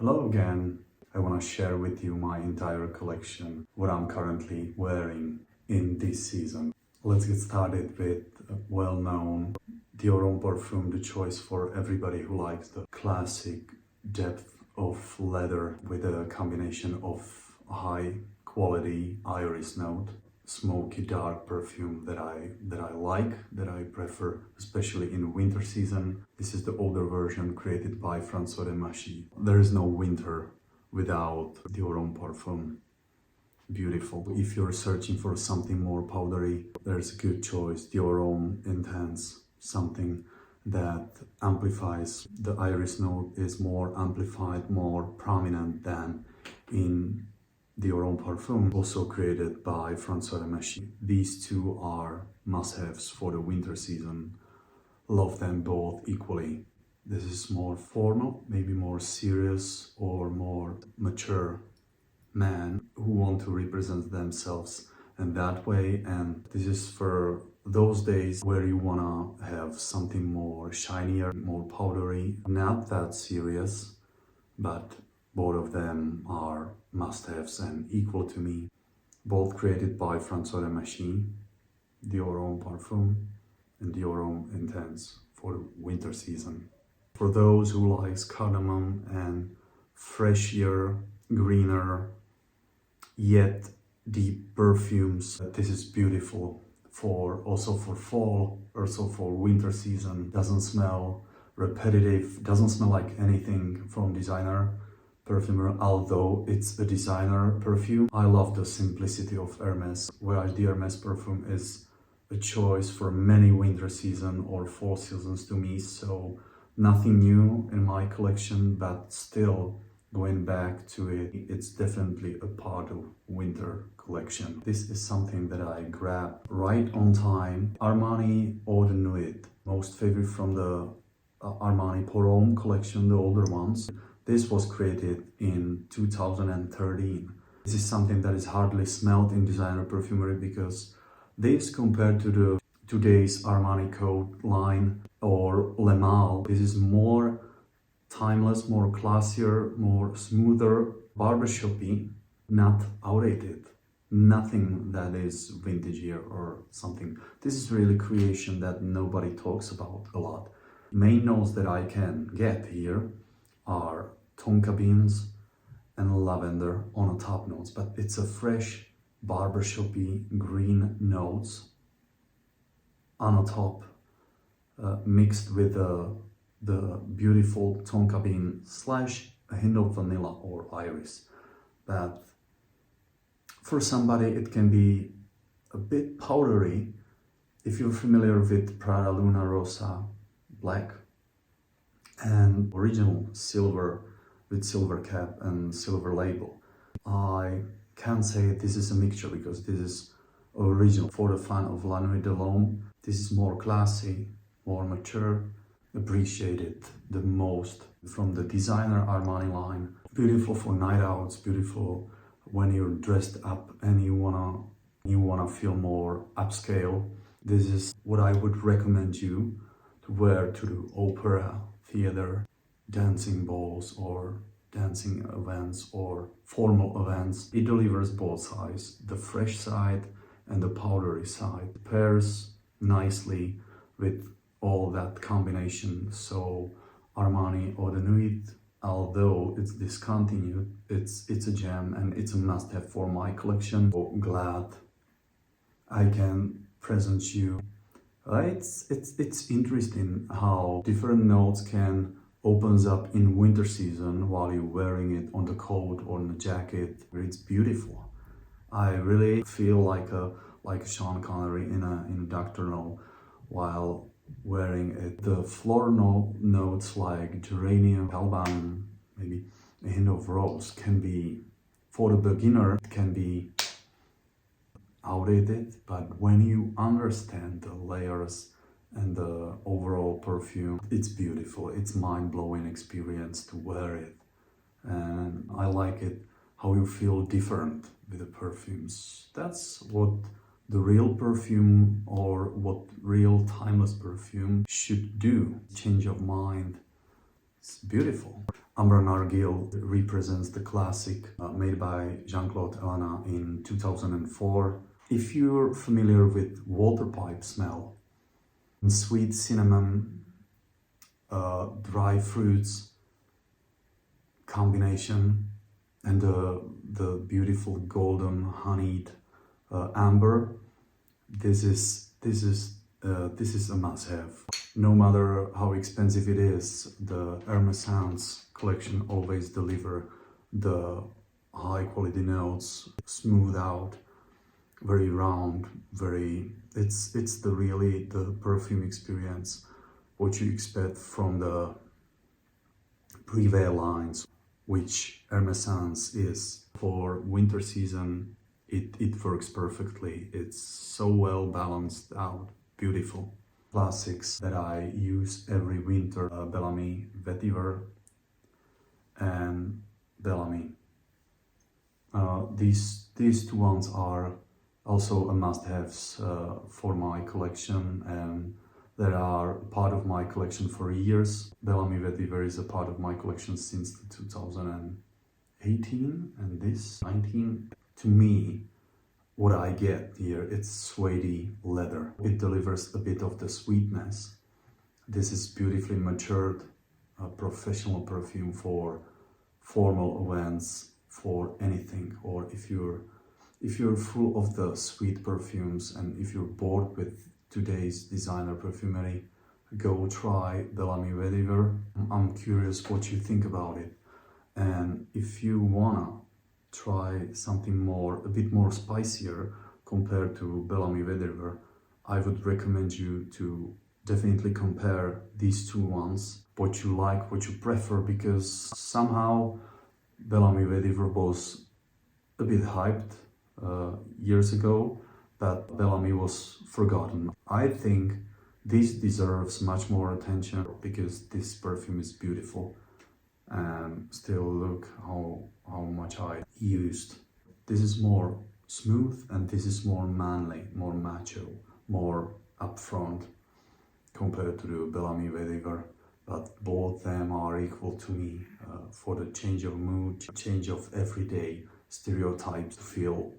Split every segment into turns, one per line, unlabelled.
Hello again. I want to share with you my entire collection, what I'm currently wearing in this season. Let's get started with a well-known Dior Homme Parfum, the choice for everybody who likes the classic depth of leather with a combination of high quality iris note, smoky dark perfume that I prefer, especially in winter season. This is the older version created by François de Machi. There is no winter without Dior Homme Parfum. Beautiful. If you're searching for something more powdery, there's a good choice. Dior Homme Intense, something that amplifies. The iris note is more amplified, more prominent than in Dior Homme Parfum, also created by François de Machi. These two are must-haves for the winter season. Love them both equally. This is more formal, maybe more serious or more mature men who want to represent themselves in that way, and this is for those days where you wanna have something more shinier, more powdery, not that serious, but both of them are must-haves and equal to me. Both created by François de Machi, Dior Homme Parfum and Dior Homme Intense for the winter season. For those who likes cardamom and fresher, greener, yet deep perfumes, this is beautiful. Also for fall, also for winter season. Doesn't smell repetitive, doesn't smell like anything from designer perfumer, although it's a designer perfume. I love the simplicity of Hermes Voyage. The Hermes perfume is a choice for many winter season or fall seasons to me, so nothing new in my collection, but still going back to it, it's definitely a part of winter collection. This is something that I grabbed right on time. Armani Eau de Nuit, most favorite from the Armani Pour Homme collection, the older ones. This was created in 2013. This is something that is hardly smelled in designer perfumery because this, compared to the today's Armani coat line or Le Male, this is more timeless, more classier, more smoother, barbershoppy, not outdated. Nothing that is vintage here or something. This is really creation that nobody talks about a lot. Main notes that I can get here are tonka beans and lavender on the top notes, but it's a fresh barbershoppy green notes on the top, mixed with the beautiful tonka bean / a hint of vanilla or iris. But for somebody it can be a bit powdery. If you're familiar with Prada Luna Rossa black and original silver with silver cap and silver label, I can't say this is a mixture because this is original. For the fan of La Nuit de L'homme, this is more classy, more mature, appreciated the most from the designer Armani line. Beautiful for night outs, beautiful when you're dressed up and you wanna feel more upscale. This is what I would recommend you to wear to the opera, theater, dancing balls or dancing events or formal events. It delivers both sides, the fresh side and the powdery side. It pairs nicely with all that combination. So Armani Eau de Nuit, although it's discontinued, it's a gem and it's a must-have for my collection. So glad I can present you. It's interesting how different notes can opens up in winter season while you're wearing it on the coat or on the jacket. It's beautiful. I really feel like a Sean Connery in a Dr. No while wearing it. The floral notes like geranium, alban, maybe a hint of rose can be, for the beginner, it can be outdated, but when you understand the layers and the overall perfume, it's beautiful. It's mind-blowing experience to wear it, and I like it how you feel different with the perfumes. That's what the real perfume or what real timeless perfume should do. Change of mind. It's beautiful. Ambre Narguile represents the classic made by Jean-Claude Ellena in 2004. If you're familiar with water pipe smell, sweet cinnamon, dry fruits combination, and the beautiful golden honeyed amber, this is a must-have. No matter how expensive it is, the Hermes collection always deliver the high quality notes, smooth out, very round, it's the perfume experience what you expect from the Privé lines, which Hermes is. For winter season, it works perfectly. It's so well balanced out, beautiful. Classics that I use every winter, Bel Ami Vetiver and Bel Ami. These two ones are also a must-haves for my collection, and they are part of my collection for years. Bel Ami Vetiver is a part of my collection since 2018, and this 19. To me, what I get here, it's suede leather. It delivers a bit of the sweetness. This is beautifully matured, professional perfume for formal events, for anything, or if you're full of the sweet perfumes and if you're bored with today's designer perfumery, go try Bel Ami Vetiver. I'm curious what you think about it. And if you wanna try something a bit more spicier compared to Bel Ami Vetiver, I would recommend you to definitely compare these two ones, what you like, what you prefer, because somehow Bel Ami Vetiver was a bit hyped years ago, but Bel Ami was forgotten. I think this deserves much more attention because this perfume is beautiful, and still look how much I used. This is more smooth and this is more manly, more macho, more upfront compared to the Bel Ami Vetiver, but both them are equal to me for the change of mood, change of everyday stereotypes, to feel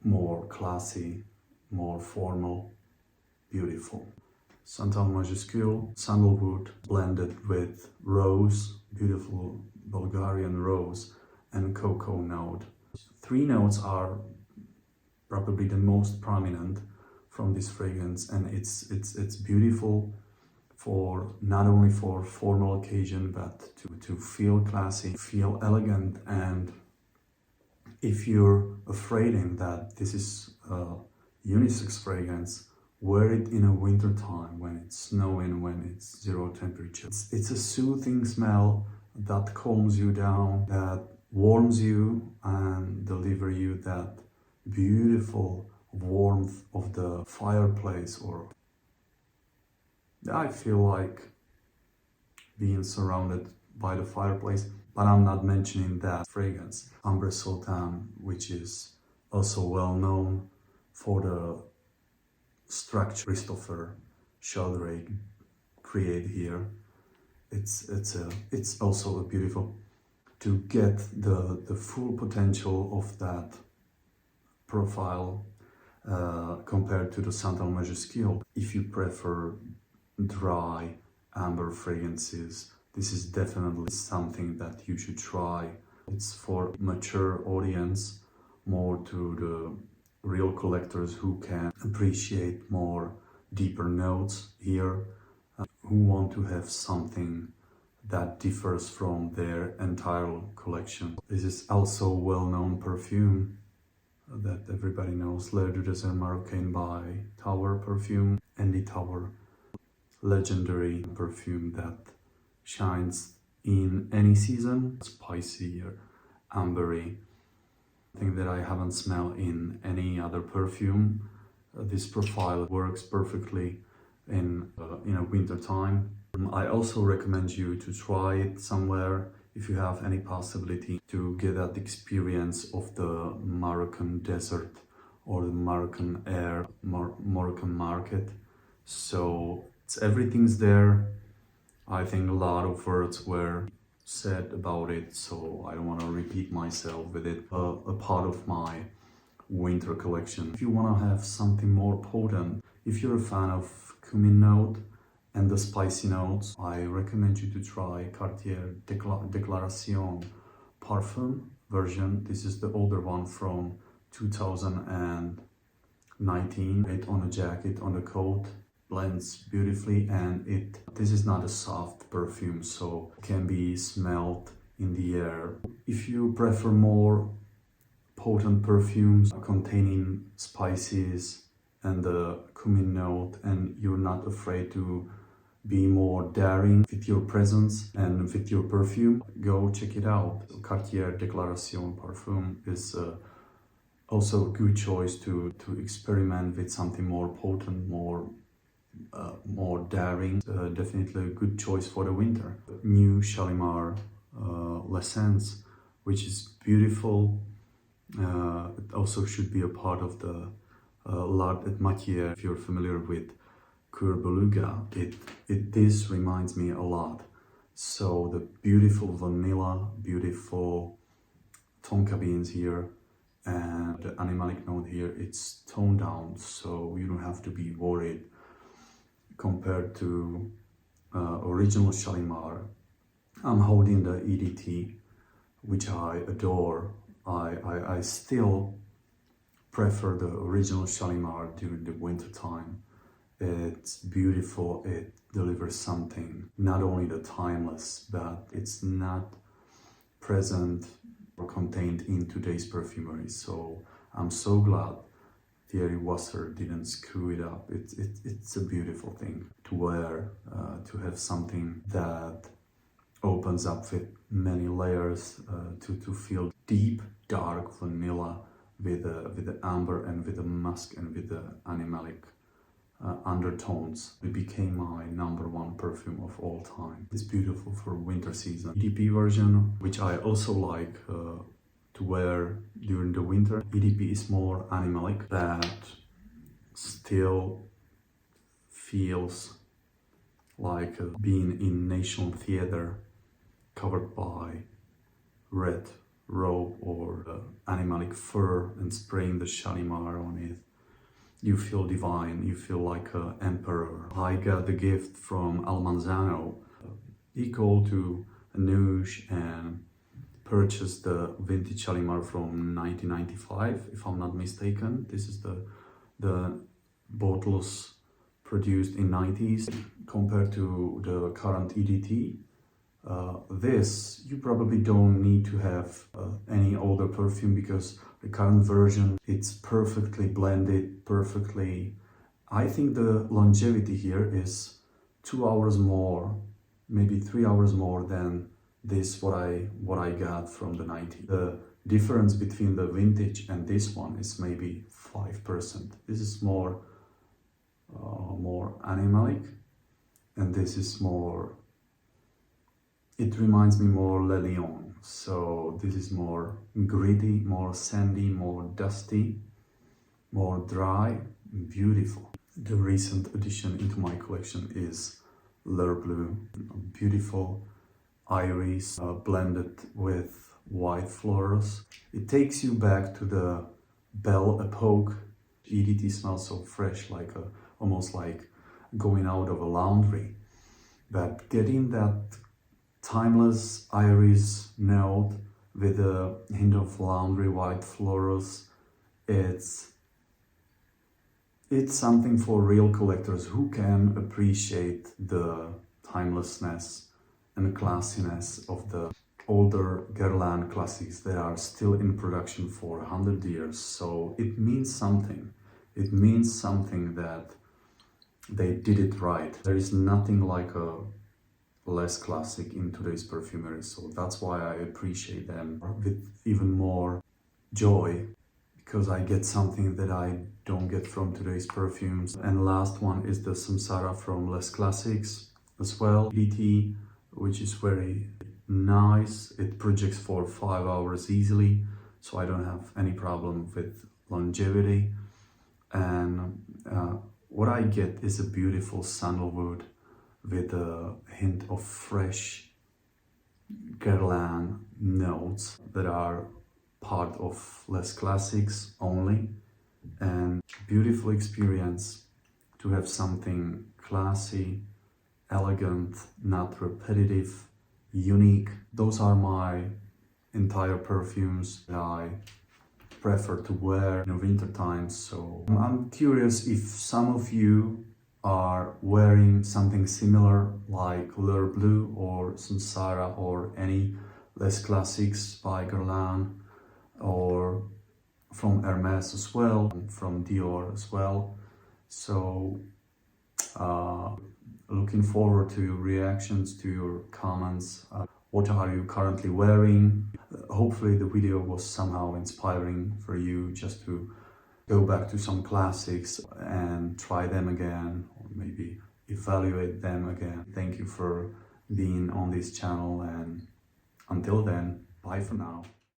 more classy, more formal, beautiful. Santal Majuscule, sandalwood blended with rose, beautiful Bulgarian rose, and cocoa note. Three notes are probably the most prominent from this fragrance, and it's beautiful for not only for formal occasion, but to feel classy, feel elegant. And if you're afraid that this is a unisex fragrance, wear it in a winter time when it's snowing, when it's zero temperature. It's a soothing smell that calms you down, that warms you and deliver you that beautiful warmth of the fireplace. Or I feel like being surrounded by the fireplace, but I'm not mentioning that fragrance. Ambre Sultan, which is also well known for the structure Christopher Sheldrake create here. It's also a beautiful, to get the full potential of that profile compared to the Santal Majuscule. If you prefer dry amber fragrances, this is definitely something that you should try. It's for mature audience, more to the real collectors who can appreciate more deeper notes here, who want to have something that differs from their entire collection. This is also a well-known perfume that everybody knows, L'Eau de Nuit Marocain by Tower Perfume, Andy Tower, legendary perfume that shines in any season, spicy or ambery, thing that I haven't smelled in any other perfume. This profile works perfectly in a winter time. I also recommend you to try it somewhere if you have any possibility to get that experience of the Moroccan desert or the Moroccan air, Moroccan market. So everything's there. I think a lot of words were said about it, so I don't want to repeat myself with it. A part of my winter collection. If you want to have something more potent, if you're a fan of cumin note and the spicy notes, I recommend you to try Cartier Declaration Parfum version. This is the older one from 2019. It on a jacket, on the coat, blends beautifully, and this is not a soft perfume, so it can be smelled in the air. If you prefer more potent perfumes containing spices and the cumin note, and you're not afraid to be more daring with your presence and with your perfume, go check it out. Cartier Declaration Parfum is also a good choice to experiment with something more potent, more daring. Definitely a good choice for the winter. New Shalimar Lutens, which is beautiful. It also should be a part of the L'Art et Matière. If you're familiar with Coeur Beluga, this reminds me a lot. So the beautiful vanilla, beautiful tonka beans here, and the animalic note here, it's toned down, so you don't have to be worried. Compared to original Shalimar, I'm holding the EDT, which I adore. I still prefer the original Shalimar during the winter time. It's beautiful, it delivers something, not only the timeless, but it's not present or contained in today's perfumery. So I'm so glad Thierry Wasser didn't screw it up. It's a beautiful thing to wear, to have something that opens up with many layers, to feel deep, dark vanilla with the amber and with the musk and with the animalic undertones. It became my #1 perfume of all time. It's beautiful for winter season. EDP version, which I also like to wear during the winter. EDP is more animalic, that still feels like being in National Theatre, covered by red robe or animalic fur and spraying the Shalimar on it. You feel divine, you feel like an emperor. I got the gift from Almanzano. He called to Rouge and purchased the vintage Shalimar from 1995, if I'm not mistaken. This is the bottles produced in 90s compared to the current EDT. This, you probably don't need to have any older perfume, because the current version, it's perfectly blended, perfectly. I think the longevity here is 2 hours more, maybe 3 hours more than this, what I got from the 90s. The difference between the vintage and this one is maybe 5%. This is more animalic, and this is more, it reminds me more Le Lion. So this is more gritty, more sandy, more dusty, more dry, beautiful. The recent addition into my collection is Bleue, beautiful iris blended with white florals. It takes you back to the Belle Epoque. EDT smells so fresh, like almost like going out of a laundry. But getting that timeless iris note with a hint of laundry white florals, it's something for real collectors who can appreciate the timelessness and classiness of the older Guerlain classics that are still in production for 100 years. So it means something. It means something that they did it right. There is nothing like a less classic in today's perfumery, so that's why I appreciate them with even more joy, because I get something that I don't get from today's perfumes. And last one is the Samsara from Less Classics as well, EDT, which is very nice. It projects for 5 hours easily, so I don't have any problem with longevity. And what I get is a beautiful sandalwood with a hint of fresh Guerlain notes that are part of less classics only, and beautiful experience to have something classy, elegant, not repetitive, unique. Those are my entire perfumes that I prefer to wear in winter times. So I'm curious if some of you are wearing something similar like Bleue or Samsara or any less classics by Guerlain, or from Hermes as well, from Dior as well. So looking forward to your reactions, to your comments. What are you currently wearing? Hopefully the video was somehow inspiring for you, just to go back to some classics and try them again, or maybe evaluate them again. Thank you for being on this channel, and until then, bye for now.